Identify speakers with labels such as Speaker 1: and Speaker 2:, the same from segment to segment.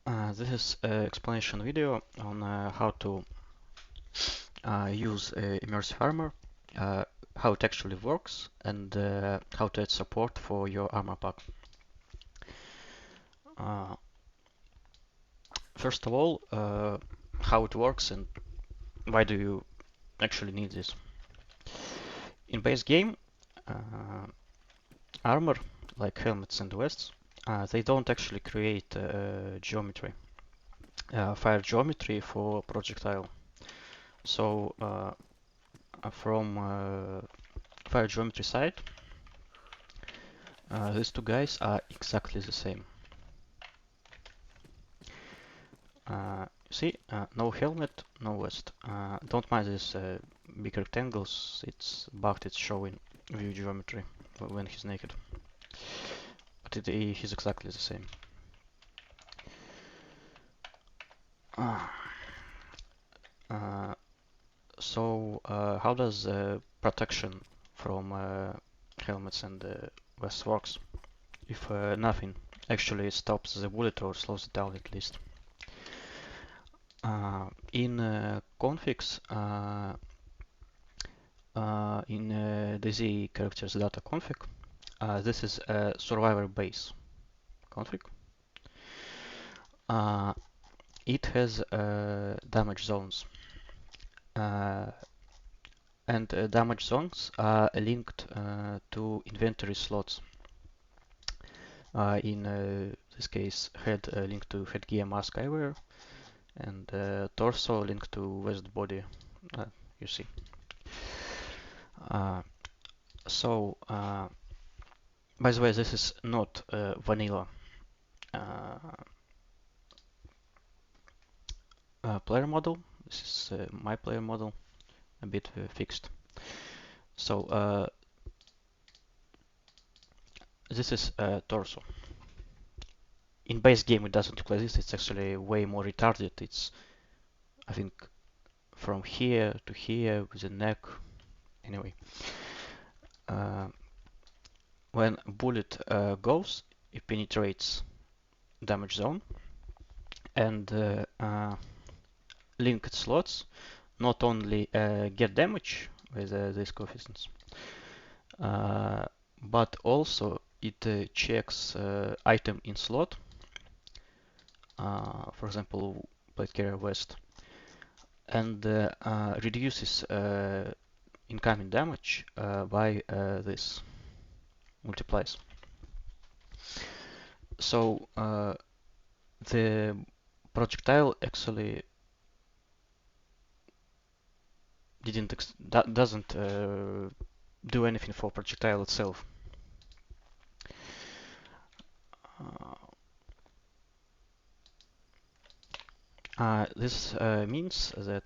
Speaker 1: This is an explanation video on how to use Immersive Armor, how it actually works, and how to add support for your armor pack. First of all, how it works and why do you actually need this. In base game, armor, like helmets and vests, they don't actually create geometry, fire geometry for projectile. So from fire geometry side, these two guys are exactly the same. See, no helmet, no vest. Don't mind these big rectangles, it's bugged, it's showing view geometry when he's naked. But he's exactly the same. So how does protection from helmets and vests works? If nothing actually stops the bullet or slows it down at least. In configs, in DZ characters data config, this is a survivor base config. It has damage zones, and damage zones are linked to inventory slots. In this case, head linked to headgear, mask, eyewear, and torso linked to vest body. You see. So, by the way, this is not vanilla player model. This is my player model, a bit fixed. So this is torso. In base game it doesn't look like this. It's actually way more retarded. It's, I think, from here to here with the neck. Anyway, when a bullet goes, it penetrates damage zone and linked slots not only get damage with these coefficients, but also it checks item in slot, for example, plate carrier vest, and reduces incoming damage by this multiplies. So the projectile actually doesn't do anything for projectile itself. This means that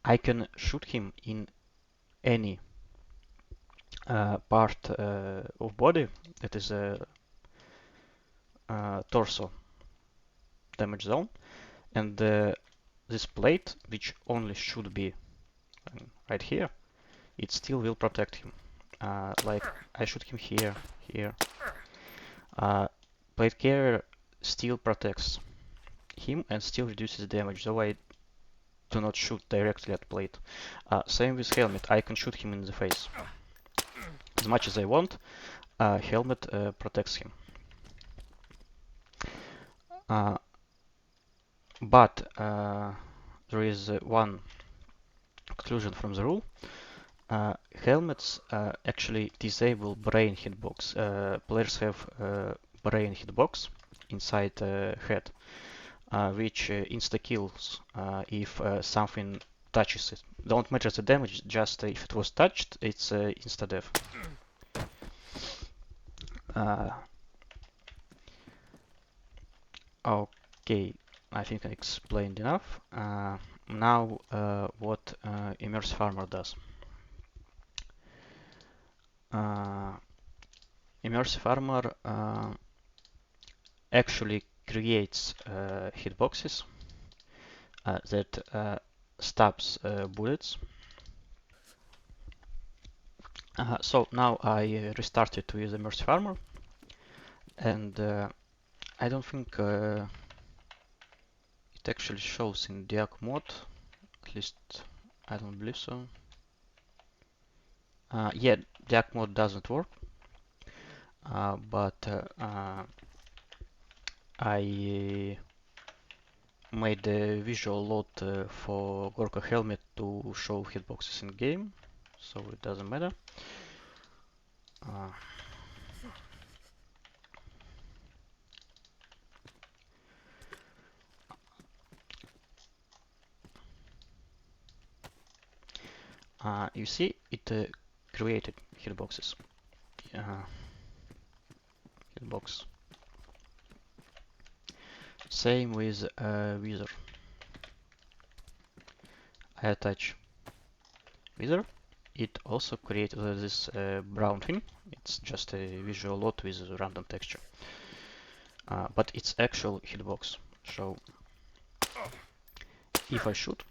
Speaker 1: I can shoot him in any part of body that is a torso damage zone, and this plate, which only should be right here, it still will protect him. Like I shoot him here, here. Plate carrier still protects him and still reduces damage, though I do not shoot directly at plate. Same with helmet, I can shoot him in the face. As much as I want, helmet protects him. But there is one conclusion from the rule. Helmets actually disable brain hitbox. Players have brain hitbox inside head, which insta-kills if something touches it. Don't matter the damage, just if it was touched, it's insta-death. Okay, I think I explained enough. Now what Immersive Armor does. Immersive Armor actually creates hitboxes that stops bullets. So now I restarted to use Immersive Armor, and I don't think it actually shows in Diag mode. At least I don't believe so. Yeah, Diag mode doesn't work, but I made a visual load for Gorka helmet to show hitboxes in game, so it doesn't matter. Uh, you see, it created hitboxes. Hitbox. Same with Wither. I attach Wither. It also created this brown thing. It's just a visual load with a random texture. But it's actual hitbox. So if I shoot,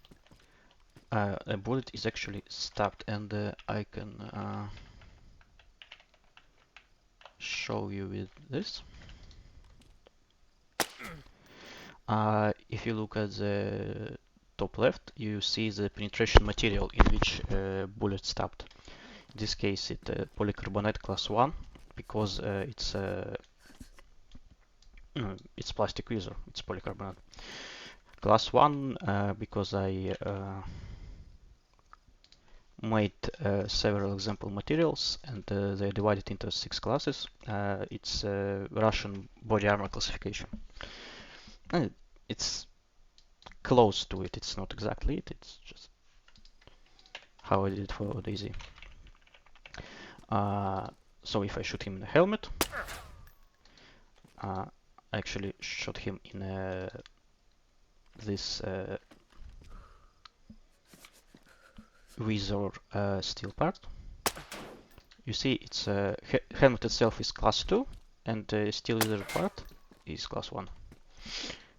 Speaker 1: a bullet is actually stabbed, and I can show you with this. If you look at the top left, you see the penetration material in which bullet stabbed. In this case, it's polycarbonate class 1 because it's plastic Wither, it's polycarbonate. Class 1 because I made several example materials, and they're divided into 6 classes. It's Russian body armor classification. And it's close to it. It's not exactly it. It's just how I did it for Daisy. So if I shoot him in a helmet, I actually shot him in this Wither steel part. You see, it's helmet itself is class 2, and steel Wither part is class 1.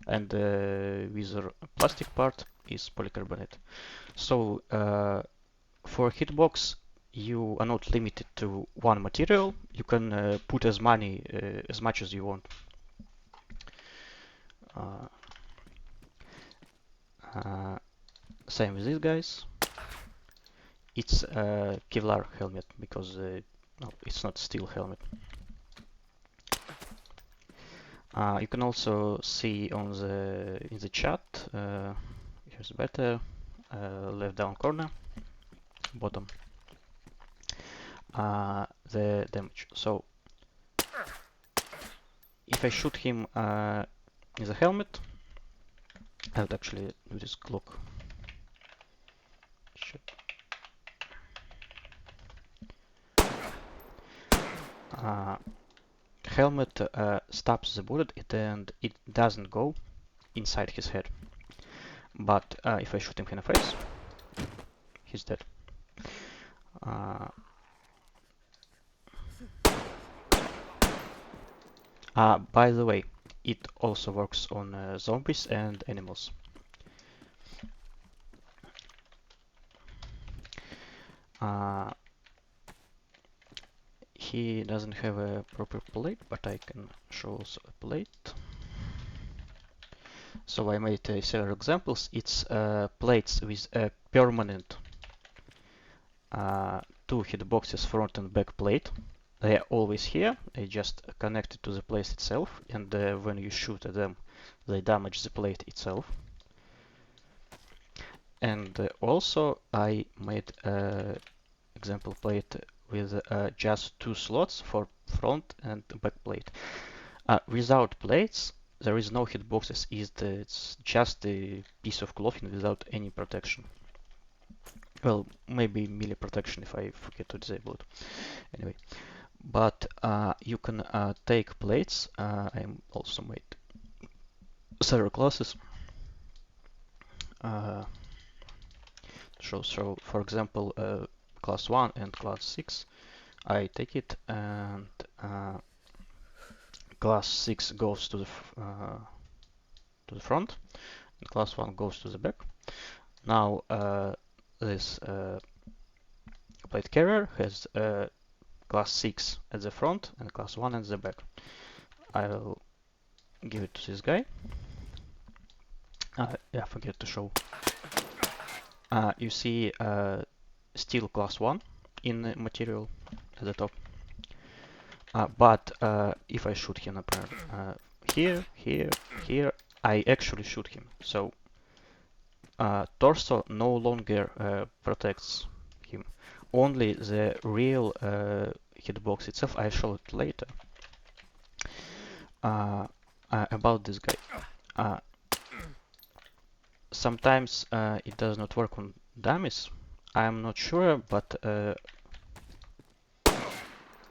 Speaker 1: And Wither plastic part is polycarbonate. So for hitbox, you are not limited to one material. You can put as much as you want. Same with these guys. It's a Kevlar helmet because no, it's not steel helmet. You can also see on in the chat. Here's better. Left down corner, bottom. The damage. So if I shoot him in the helmet, I would actually do this clock. Helmet stops the bullet and it doesn't go inside his head. But if I shoot him in the face, he's dead. By the way, it also works on zombies and animals. He doesn't have a proper plate, but I can show also a plate. So I made several examples. It's plates with a permanent 2 hitboxes front and back plate. They are always here. They just connected to the plate itself, and when you shoot at them, they damage the plate itself. And also I made example plate with just 2 slots for front and back plate. Without plates, there is no hitboxes. It's just a piece of clothing without any protection. Well, maybe melee protection if I forget to disable it. Anyway, but you can take plates. I also made several classes. So for example, class 1 and class 6, I take it, and class 6 goes to the front, and class 1 goes to the back. Now this plate carrier has class 6 at the front and class 1 at the back. I'll give it to this guy. Yeah, forget to show. You see steel class 1 in material at the top. But if I shoot him here, here, I actually shoot him. So torso no longer protects him. Only the real hitbox itself. I show it later. About this guy. Sometimes it does not work on dummies. I'm not sure, but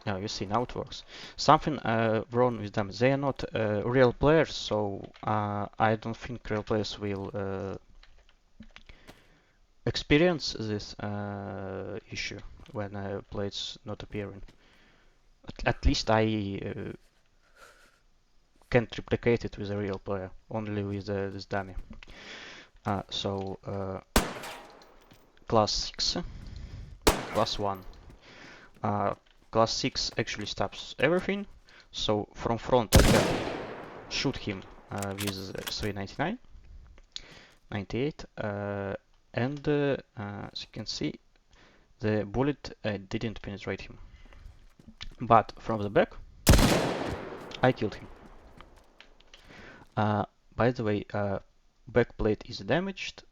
Speaker 1: yeah, you see now it works. Something wrong with them. They are not real players, so I don't think real players will experience this issue when plates not appearing. At least I can't replicate it with a real player, only with this dummy. So class 6, class 1. Class 6 actually stops everything, so from front I can shoot him with 399, 98, and as you can see, the bullet didn't penetrate him. But from the back, I killed him. By the way, back plate is damaged,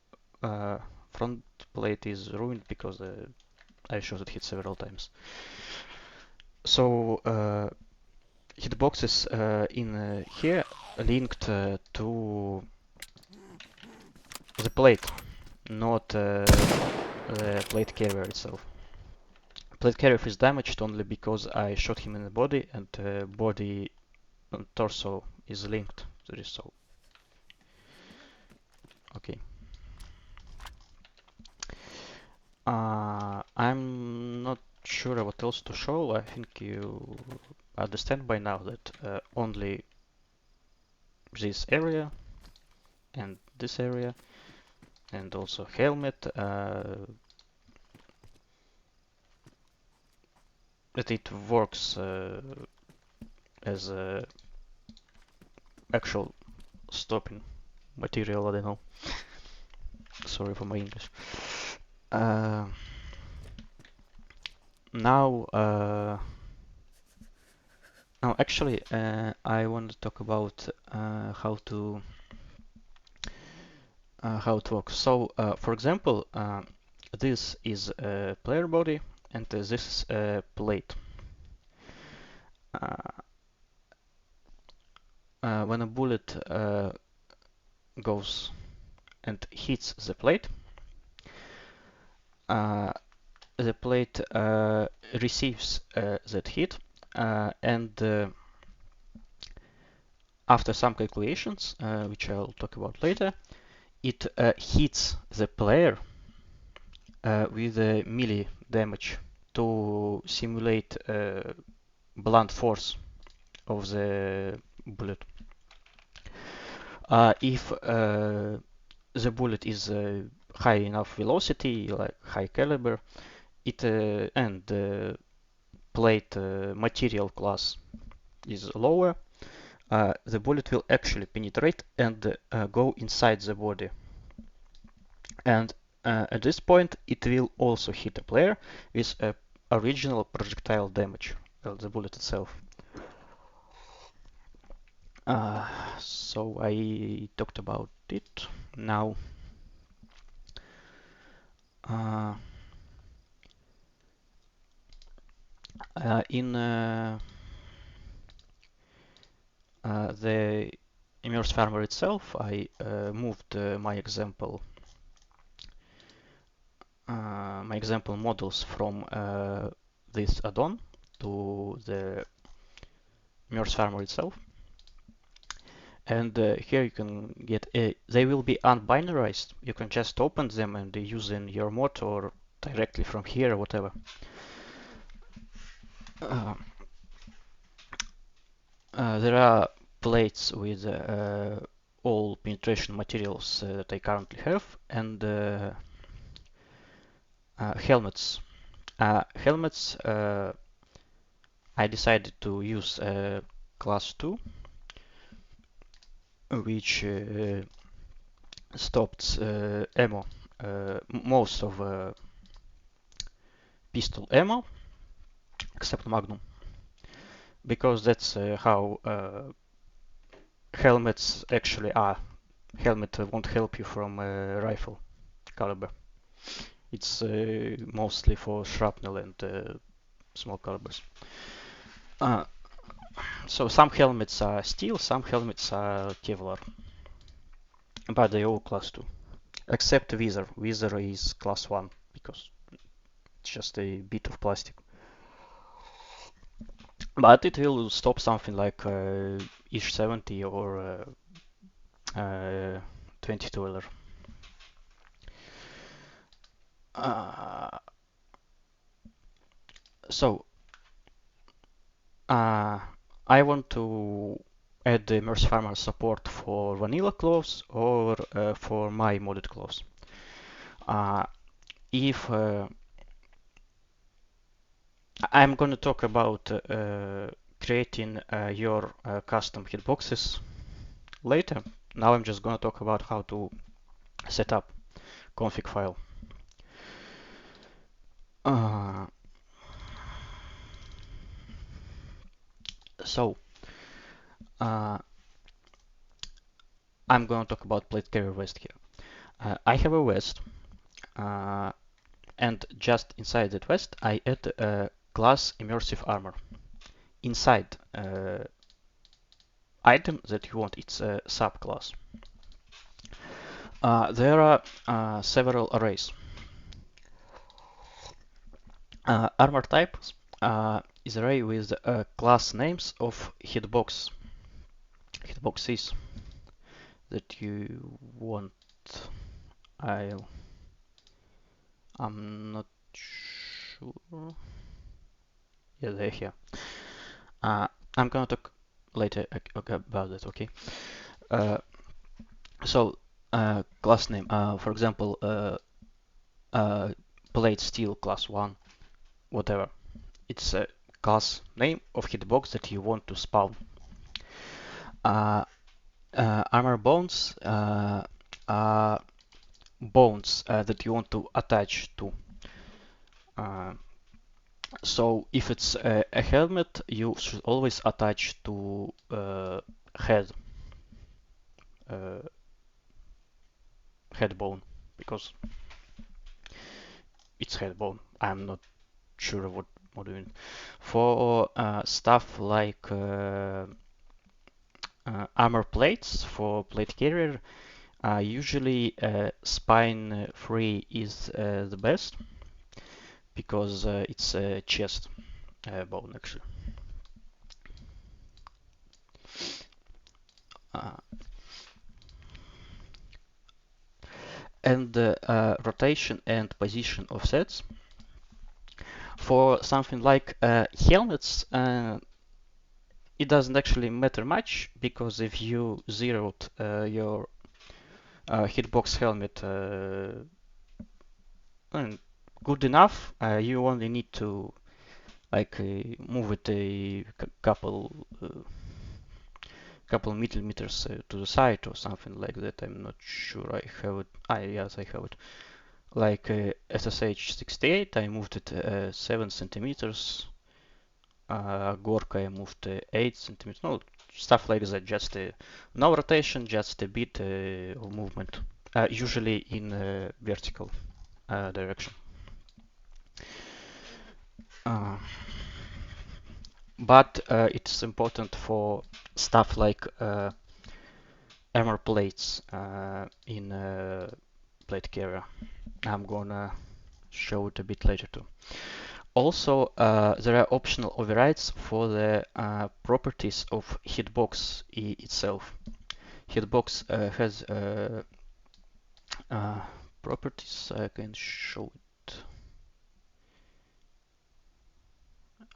Speaker 1: front plate is ruined because I shot it hit several times. So hitboxes in here linked to the plate, not the plate carrier itself. Plate carrier is damaged only because I shot him in the body, and body and torso is linked to this. So okay. I'm not sure what else to show. I think you understand by now that only this area and this area and also helmet that it works as a actual stopping material. I don't know. Sorry for my English. Now, actually, I want to talk about how to work. So, for example, this is a player body, and this is a plate. When a bullet goes and hits the plate, the plate receives that hit, and after some calculations, which I'll talk about later, it hits the player with a melee damage to simulate blunt force of the bullet. If the bullet is high enough velocity, like high caliber, it and the plate material class is lower, the bullet will actually penetrate and go inside the body. And at this point, it will also hit a player with original projectile damage, the bullet itself. So I talked about it. Now, in the Immersive Armor itself, I moved my example models from this add-on to the Immersive Armor itself. And here you can get they will be unbinarized. You can just open them and use in your mod or directly from here or whatever. There are plates with all penetration materials that I currently have, and helmets. Helmets, I decided to use class 2 which stopped ammo, most of pistol ammo, except Magnum, because that's how helmets actually are. Helmet won't help you from rifle caliber. It's mostly for shrapnel and small calibers. Uh, so some helmets are steel, some helmets are Kevlar, but they all class 2. Except Visor. Visor is class 1 because it's just a bit of plastic. But it will stop something like Ish 70 or 22-wheeler. Uh, so I want to add the Immersive Armor support for vanilla clothes or for my modded clothes. If I'm going to talk about creating your custom hitboxes later. Now I'm just going to talk about how to set up config file. So I'm going to talk about plate carrier vest here. I have a vest, and just inside that vest I add a class Immersive Armor. Inside item that you want, it's a subclass. There are several arrays. Armor types is array with class names of hitboxes that you want. I'm not sure. Yeah, they're here. I'm gonna talk later about that. Okay. So class name, for example, plate steel class 1, whatever. It's a class name of hitbox that you want to spawn. Armor bones are bones that you want to attach to. So if it's a helmet, you should always attach to head bone because it's head bone. I'm not sure what doing. For stuff like armor plates for plate carrier, usually spine 3 is the best because it's a chest bone actually. And rotation and position offsets. For something like helmets, it doesn't actually matter much because if you zeroed your hitbox helmet good enough, you only need to like move it a couple millimeters to the side or something like that. I'm not sure I have it. Yes, I have it. Like SSH 68, I moved it 7 centimeters. Gorka, I moved 8 centimeters. No, stuff like that. Just no rotation, just a bit of movement. Usually in vertical direction. But it's important for stuff like armor plates in plate carrier. I'm gonna show it a bit later too. Also, there are optional overrides for the properties of hitbox itself. Hitbox has properties. I can show it.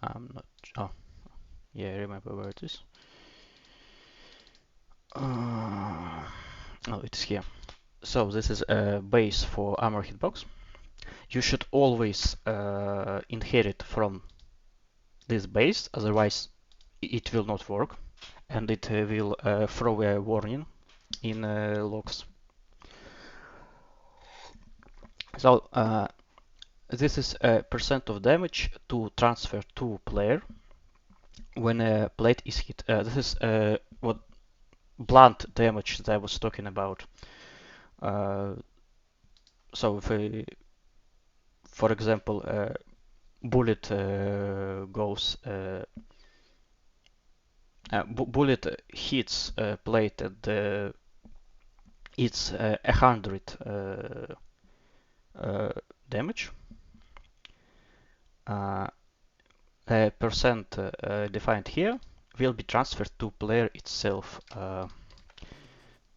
Speaker 1: I'm not. Oh, yeah, I remember where it is. Oh, it's here. So this is a base for armor hitbox. You should always inherit from this base, otherwise it will not work, and it will throw a warning in logs. So this is a percent of damage to transfer to player when a plate is hit. This is what blunt damage that I was talking about. Uh, so if for example, bullet goes, bullet hits plate and it's 100 damage. A percent defined here will be transferred to player itself.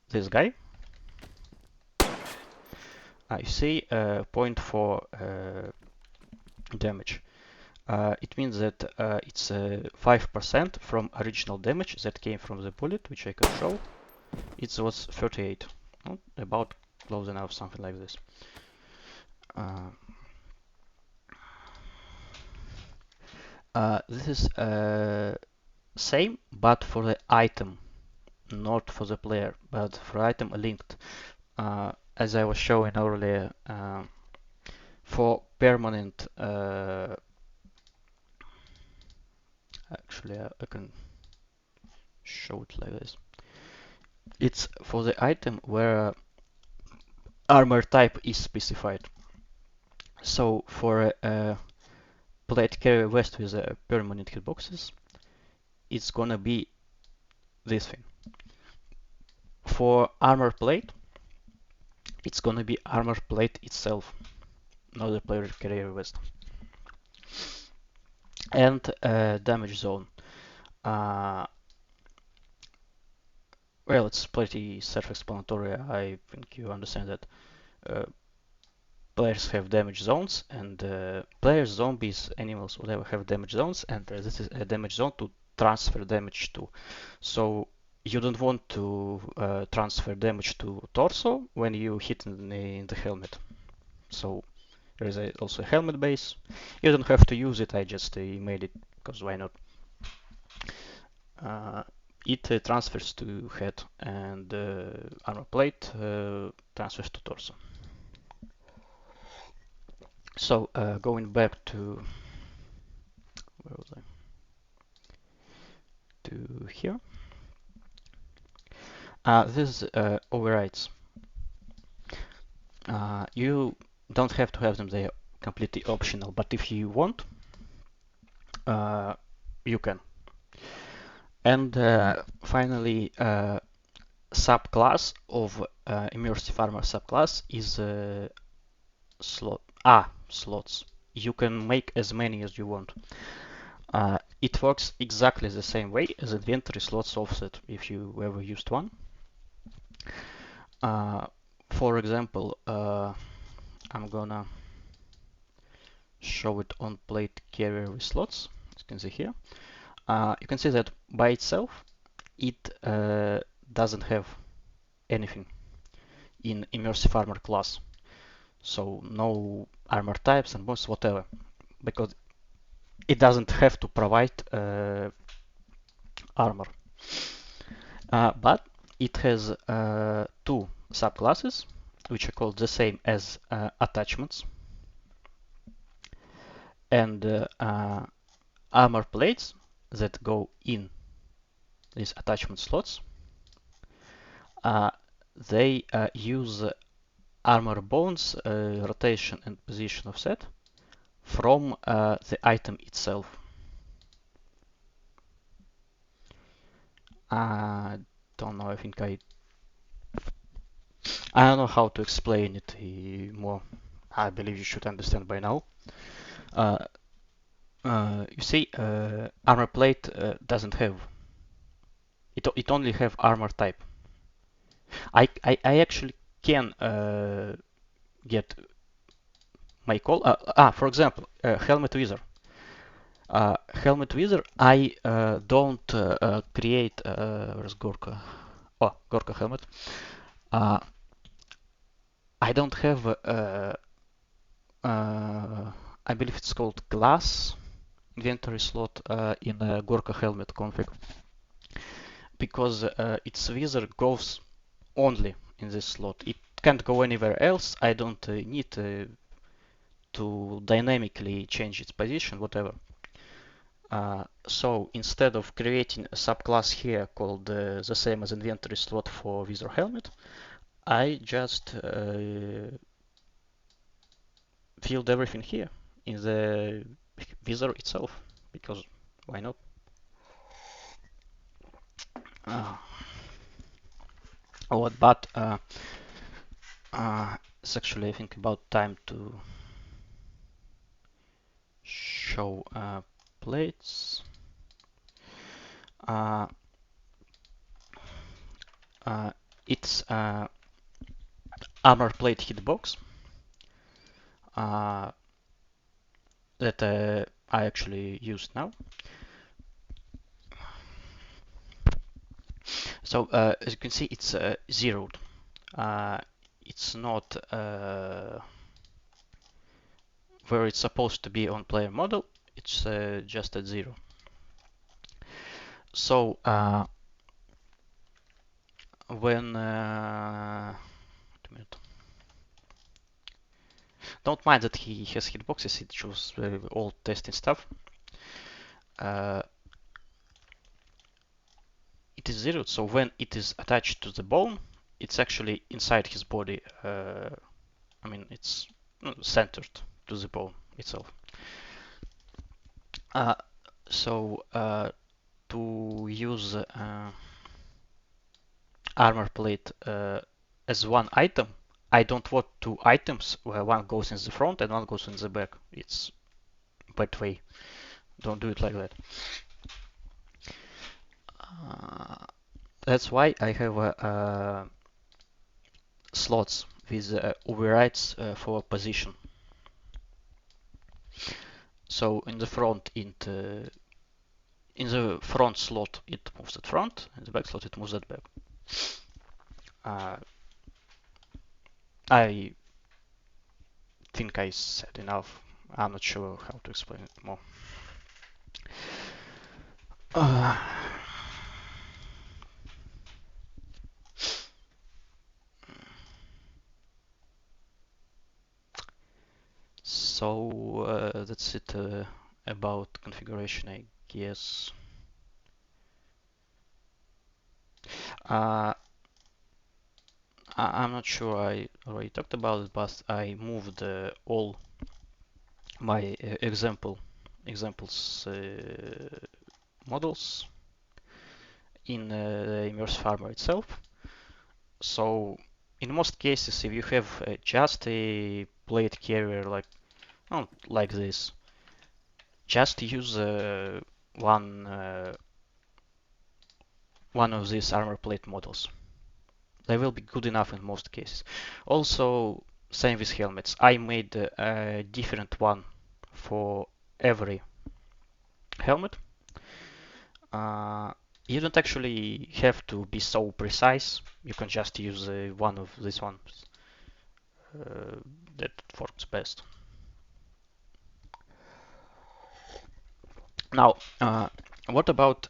Speaker 1: This guy. I see 0.4 damage. It means that it's 5% from original damage that came from the bullet, which I can show. It was 38, about close enough, something like this. This is same, but for the item, not for the player, but for item linked. As I was showing earlier, for permanent, actually I can show it like this. It's for the item where armor type is specified. So for plate carrier vest with permanent hitboxes, it's gonna be this thing. For armor plate, it's gonna be armor plate itself, not the player carrier vest. And damage zone. Well, it's pretty self-explanatory. I think you understand that players have damage zones, and players, zombies, animals, whatever, have damage zones, and this is a damage zone to transfer damage to. So you don't want to transfer damage to torso when you hit in the helmet. So there is also a helmet base. You don't have to use it. I just made it because why not? It transfers to head, and armor plate transfers to torso. So going back to where was I? To here. This is overrides. You don't have to have them; they are completely optional. But if you want, you can. And finally, subclass of Immersive Armor subclass is slots. You can make as many as you want. It works exactly the same way as inventory slots offset if you ever used one. For example, I'm gonna show it on plate carrier with slots, as you can see here. You can see that by itself it doesn't have anything in Immersive Armor class. So no armor types and bonus whatever, because it doesn't have to provide armor. But it has two subclasses which are called the same as attachments, and armor plates that go in these attachment slots. They use armor bones, rotation and position offset from the item itself. I don't know, I don't know how to explain it more. I believe you should understand by now. You see, armor plate doesn't have. It only have armor type. I actually can get my call. For example, helmet wizard. Helmet wizard. I don't create. Where's Gorka? Oh, Gorka helmet. I don't have. I believe it's called glass inventory slot in Gorka helmet config, because its wizard goes only in this slot. It can't go anywhere else. I don't need to dynamically change its position, whatever. So instead of creating a subclass here called the same as inventory slot for Visor Helmet, I just filled everything here in the Visor itself, because why not? Uh, but it's actually I think about time to show plates. Uh, uh, it's armor plate hitbox that I actually use now. So as you can see, it's zeroed. It's not where it's supposed to be on player model. It's just at 0. So when wait a minute. Don't mind that he has hitboxes. It shows very old testing stuff. Uh, it is zeroed. So when it is attached to the bone, it's actually inside his body. I mean, it's centered to the bone itself. So to use armor plate as one item, I don't want two items where one goes in the front and one goes in the back. It's bad way. Don't do it like that. That's why I have slots with overrides for position. So in the front, in the front slot, it moves at front. In the back slot, it moves at back. I think I said enough. I'm not sure how to explain it more. So that's it about configuration, I guess. I'm not sure I already talked about it, but I moved all my examples models in the Immersive Armor itself. So in most cases, if you have just a plate carrier like this, just use one of these armor plate models. They will be good enough in most cases. Also, same with helmets. I made a different one for every helmet. You don't actually have to be so precise. You can just use one of these ones that works best. Now, what about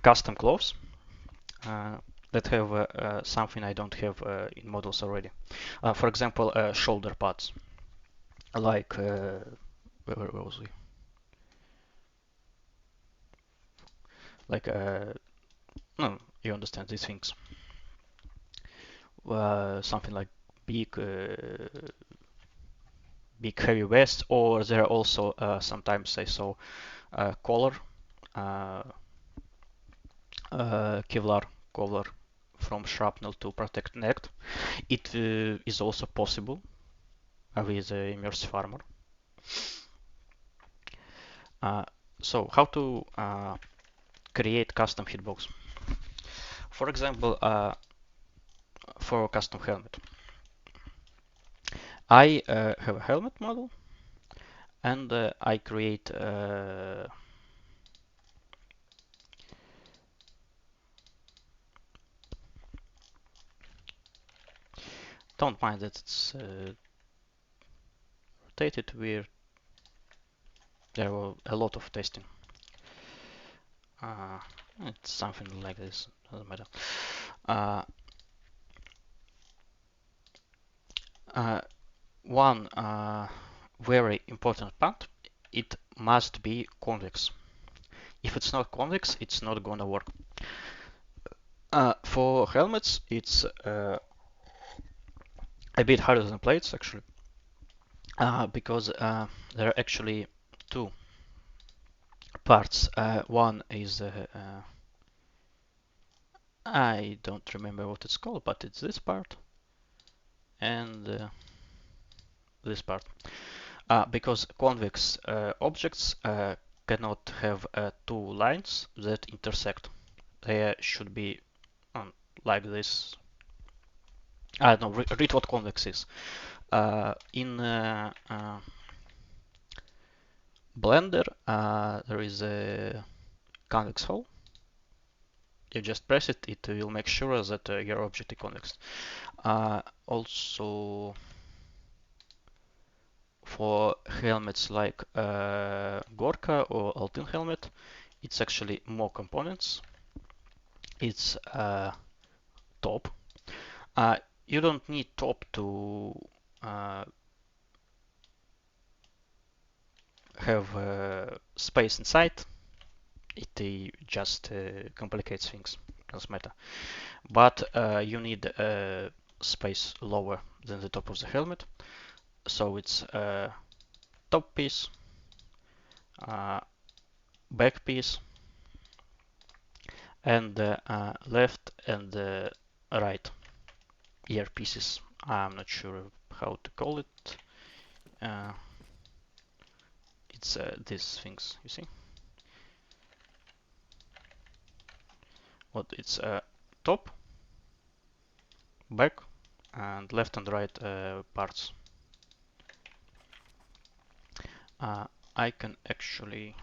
Speaker 1: custom clothes that have something I don't have in models already? For example, shoulder pads, like where was we? Like no, you understand these things. Something like big, big heavy vest, or there are also sometimes I saw collar, uh, Kevlar collar from shrapnel to protect neck. It is also possible with Immersive Armor. So how to create custom hitbox? For example, for a custom helmet, I have a helmet model and I create don't mind that it's rotated weird. There were a lot of testing. It's something like this, doesn't matter. One very important part, it must be convex. If it's not convex, it's not gonna work. For helmets, it's a bit harder than plates actually, because there are actually two parts. One is I don't remember what it's called, but it's this part and this part. Because convex objects cannot have two lines that intersect. They should be like this. I don't know, read what convex is. In Blender, there is a convex hole. You just press it, it will make sure that your object is convex. Also, for helmets like Gorka or Alpine helmet, it's actually more components. It's top. You don't need top to have space inside. It just complicates things. Doesn't matter. But you need space lower than the top of the helmet. So it's top piece, back piece, and left and right ear pieces. I'm not sure how to call it. It's these things, you see. What it's top, back, and left and right parts. I can actually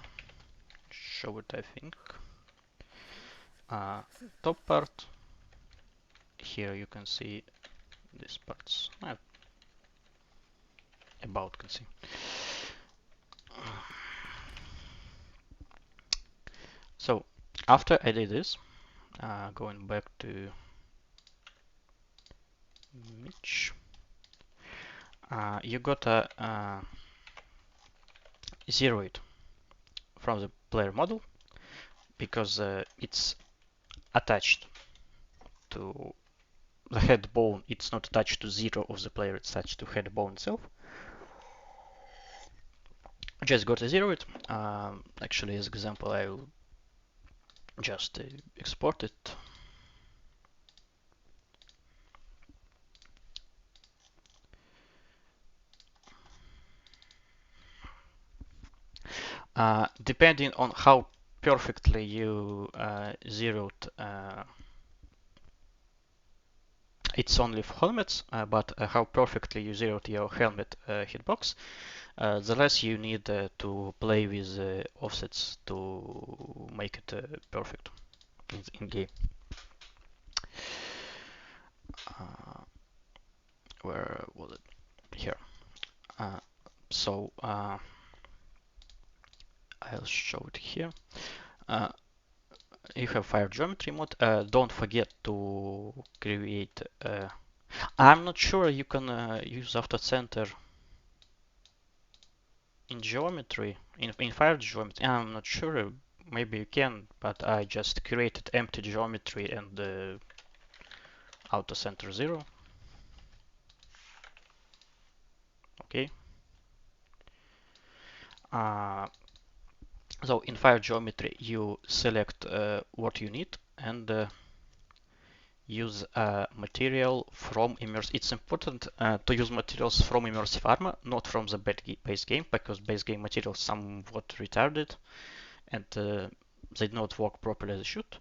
Speaker 1: show it, I think. Top part. Here you can see these parts. About can see. So after I did this, going back to Mitch, you gotta zero it from the player model because it's attached to the head bone. It's not attached to zero of the player, it's attached to head bone itself. Just gotta zero it. Actually, as example, I will just export it. Depending on how perfectly you zeroed, it's only for helmets, but how perfectly you zeroed your helmet hitbox, the less you need to play with offsets to make it perfect in game. Where was it? Here. So I'll show it here. You have fire geometry mode. Don't forget to create. I'm not sure you can use after center in geometry, in fire geometry. I'm not sure. Maybe you can, but I just created empty geometry and auto center 0. Okay. So in fire geometry, you select what you need and use material from Immersive. It's important to use materials from Immersive Armor, not from the base game, because base game materials somewhat retarded and they don't work properly as they should.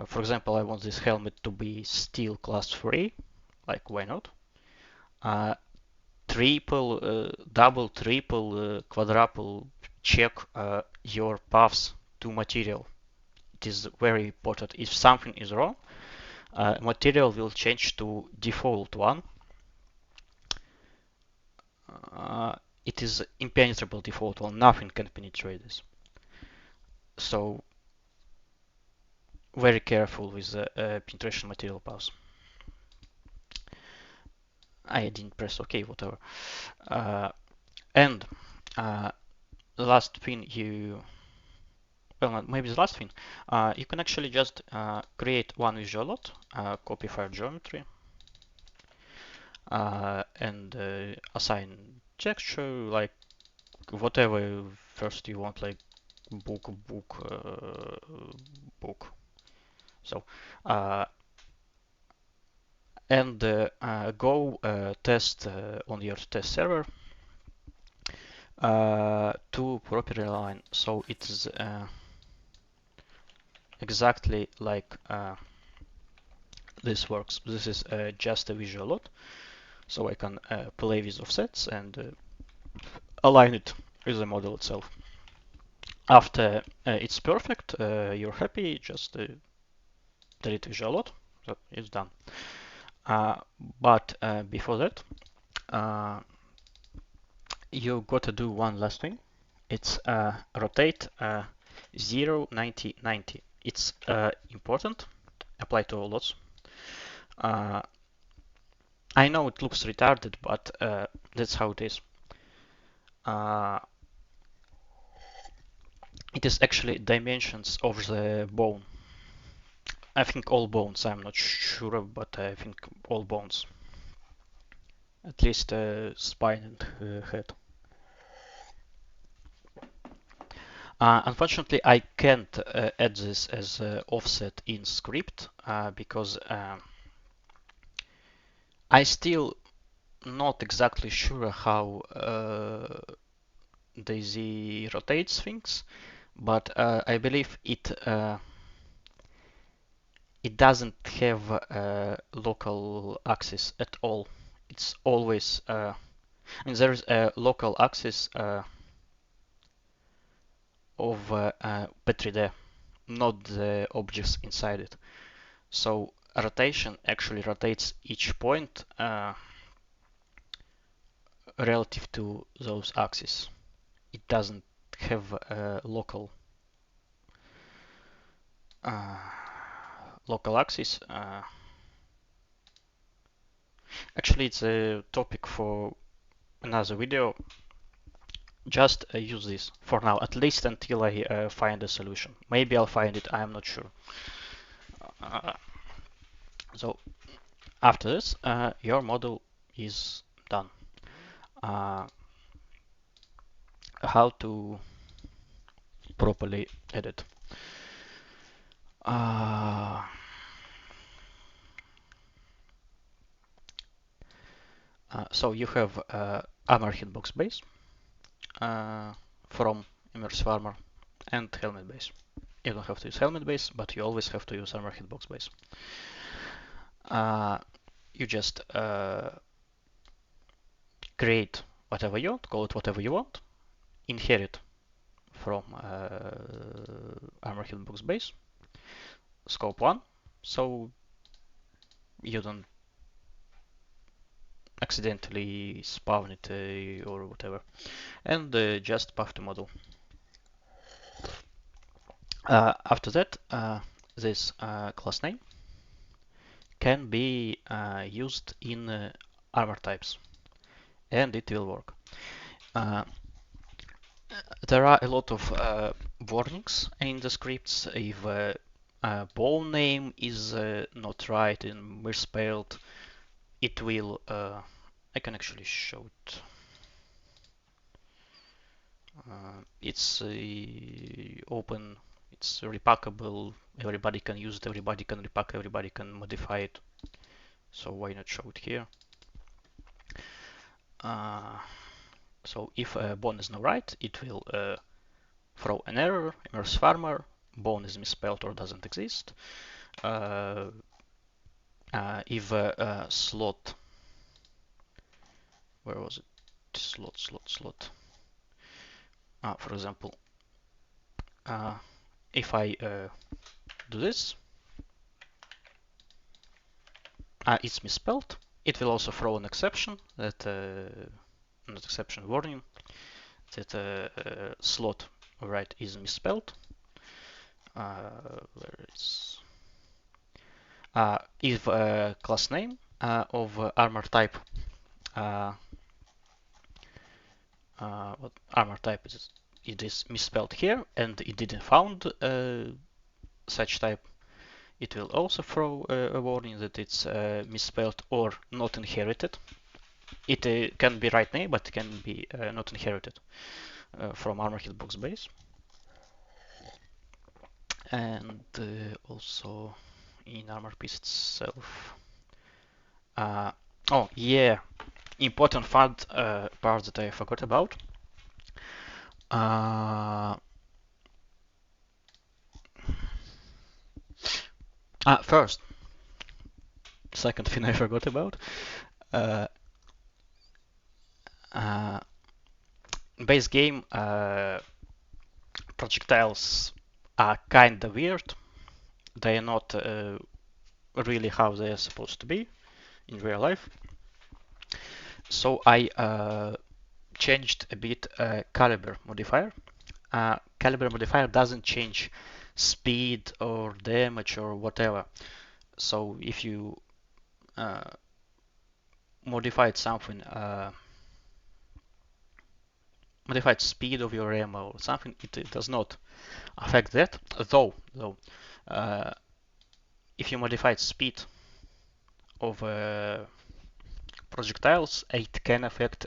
Speaker 1: For example, I want this helmet to be steel class 3, like why not? Triple, double, triple, quadruple check your paths to material. It is very important. If something is wrong, material will change to default one. It is impenetrable default one. Nothing can penetrate this. So very careful with the penetration material paths. I didn't press OK, whatever. And the last thing well, maybe the last thing, you can actually just create one visual lot, copy file geometry, and assign texture, like whatever first you want, like book. So, and go test on your test server to properly align. So it is exactly like this works. This is just a visual lot, so I can play with offsets and align it with the model itself. After it's perfect, you're happy, just delete visual lot, so it's done. But before that, you got to do one last thing. It's rotate 0, 90, 90. It's important. Apply to all lots. I know it looks retarded, but that's how it is. It is actually dimensions of the bone. I think all bones, I'm not sure, but I think all bones. At least spine and head. Unfortunately, I can't add this as offset in script because I still not exactly sure how Daisy rotates things, but I believe it doesn't have a local axis at all. It's always there is a local axis of Petri there, not the objects inside it. So rotation actually rotates each point relative to those axes. It doesn't have a uh, local axis. Actually, it's a topic for another video. Just use this for now, at least until I find a solution. Maybe I'll find it, I'm not sure. So after this, your model is done. How to properly edit? So you have Armor hitbox base from Immersive Armor and helmet base. You don't have to use helmet base, but you always have to use Armor hitbox base. You just create whatever you want, call it whatever you want, inherit from Armor hitbox base, scope 1, so you don't accidentally spawn it or whatever, and just path to model. After that, this class name can be used in armor types, and it will work. There are a lot of warnings in the scripts if bone name is not right and misspelled. It will. I can actually show it. It's open. It's repackable. Everybody can use it. Everybody can repack. Everybody can modify it. So why not show it here? So if bone is not right, it will throw an error. Immersive Armor. Bone is misspelled or doesn't exist. If slot, where was it? Slot. For example, if I do this, it's misspelled. It will also throw an exception that not exception warning that slot right is misspelled. Where is if class name of armor type what armor type is it is misspelled here, and it didn't found such type, it will also throw a warning that it's misspelled or not inherited. It can be right name, but it can be not inherited from armor hitbox base. And also in armor piece itself. Oh yeah, important part that I forgot about. First, second thing I forgot about. Uh, uh, Base game projectiles are kinda weird. They are not really how they are supposed to be in real life. So I changed a bit caliber modifier. Caliber modifier doesn't change speed or damage or whatever. So if you modified something, modified speed of your ammo or something, it does not affect that. Though uh, if you modified speed of projectiles, it can affect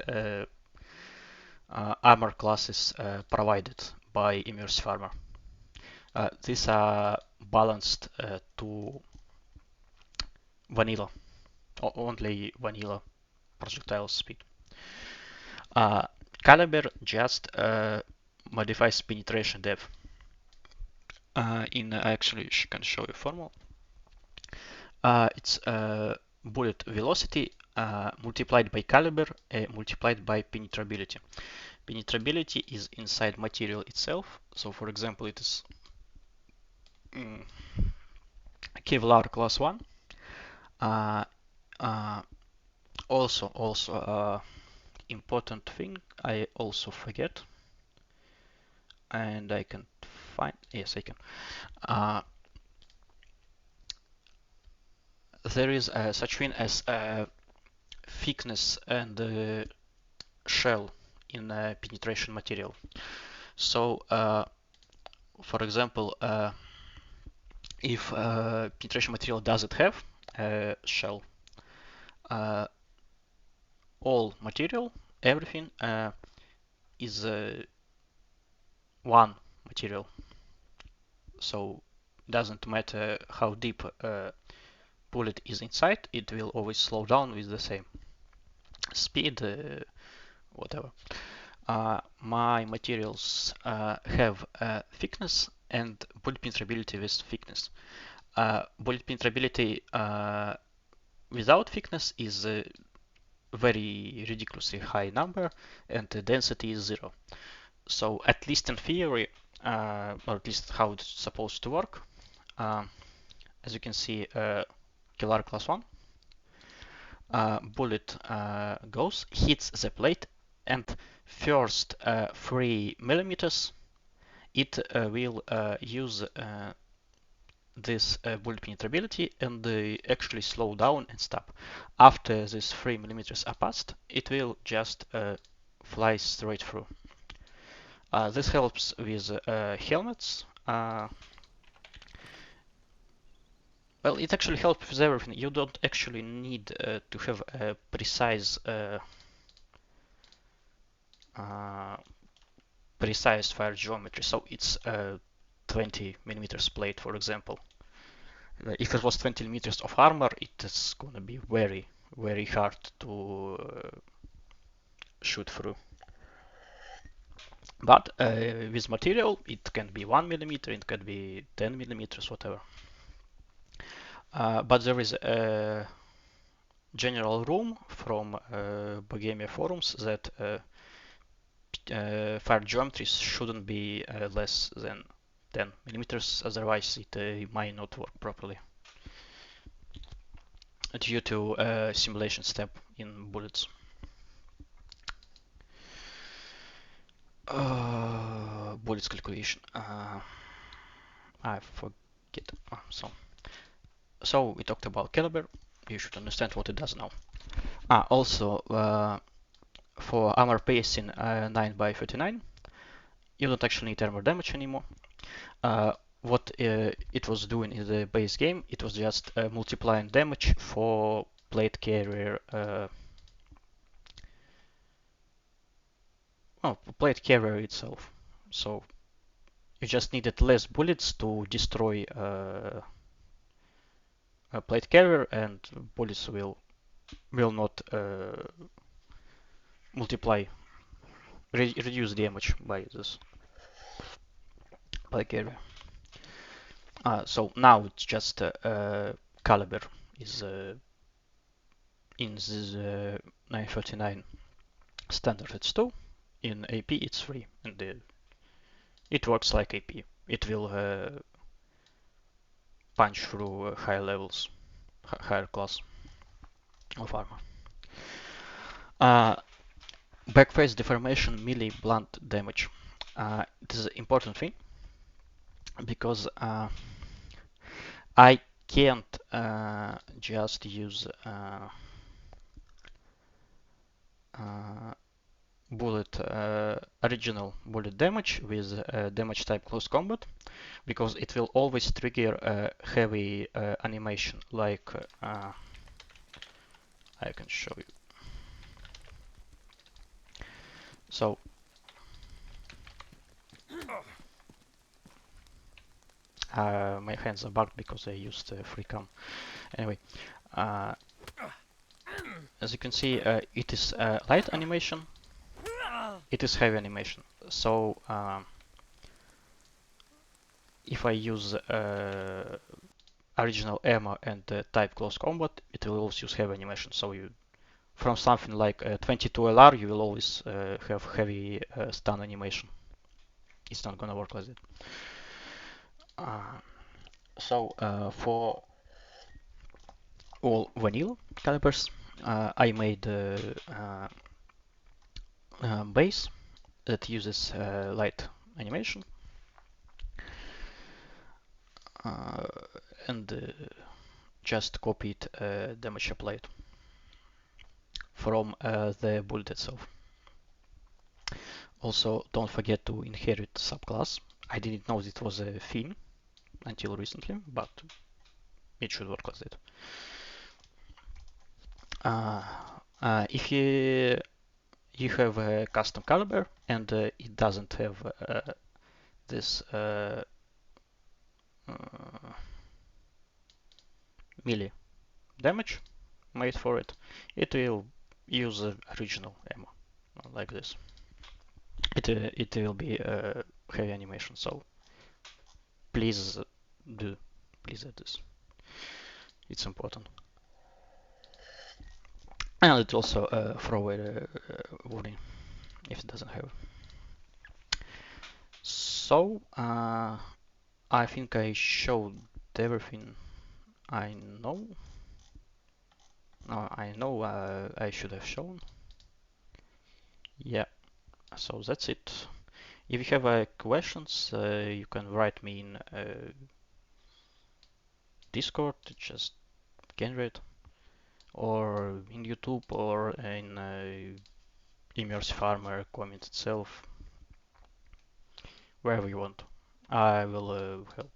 Speaker 1: armor classes provided by Immersive Armor. These are balanced to vanilla, only vanilla projectile speed. Caliber just modifies penetration depth. I actually can show you formula. It's bullet velocity multiplied by caliber multiplied by penetrability. Penetrability is inside material itself. So for example, it is Kevlar class 1. Uh, uh, also important thing I also forget, and I can find, yes I can. There is such thing as thickness and shell in penetration material. So for example, if penetration material doesn't have a shell, all material, everything is one material. So doesn't matter how deep bullet is inside, it will always slow down with the same speed, whatever. My materials have thickness and bullet penetrability with thickness. Bullet penetrability without thickness is a very ridiculously high number, and the density is 0. So at least in theory, or at least how it's supposed to work, as you can see, Killer class 1, bullet goes, hits the plate, and first 3 millimeters it will use this bullet penetrability and actually slow down and stop. After these 3 millimeters are passed, it will just fly straight through. This helps with helmets. Well, it actually helps with everything. You don't actually need to have a precise precise fire geometry. So it's 20 millimeters plate, for example. If it was 20 millimeters of armor, it is gonna be very, very hard to shoot through. But with material, it can be 1 millimeter, it can be 10 millimeters, whatever. But there is a general rule from Bohemia forums that fire geometries shouldn't be less than 10 millimeters, otherwise it might not work properly due to a simulation step in bullets. Bullets calculation. I forget. So we talked about caliber. You should understand what it does now. Also, for armor pacing 9 by 39, you don't actually need armor damage anymore. What it was doing in the base game, it was just multiplying damage for plate carrier. Plate carrier itself. So you just needed less bullets to destroy a plate carrier, and bullets will not multiply, reduce damage by this plate carrier. So now it's just caliber is in this 939 standard it's 2, in AP it's 3, and it works like AP. It will punch through higher levels, higher class of armor. Backface deformation melee blunt damage. It is an important thing because I can't just use bullet original bullet damage with damage type close combat, because it will always trigger a heavy animation, like I can show you. So my hands are bugged because I used free cam. Anyway, as you can see, it is light animation, it is heavy animation. So if I use original ammo and type close combat, it will always use heavy animation. So you, from something like 22 LR, you will always have heavy stun animation. It's not gonna work like that. So for all vanilla calibers, I made base that uses light animation, and just copied damage applied from the bullet itself. Also, don't forget to inherit subclass. I didn't know it was a thing until recently, but it should work like that. If you have a custom caliber and it doesn't have this melee damage made for it, it will use the original ammo like this. It will be heavy animation, so please do add this. It's important. And it also throw a warning if it doesn't have. So I think I showed everything I know. I know I should have shown. Yeah, so that's it. If you have questions, you can write me in Discord, just generate, or in YouTube, or in Immersive Armor comment itself, wherever you want. I will help.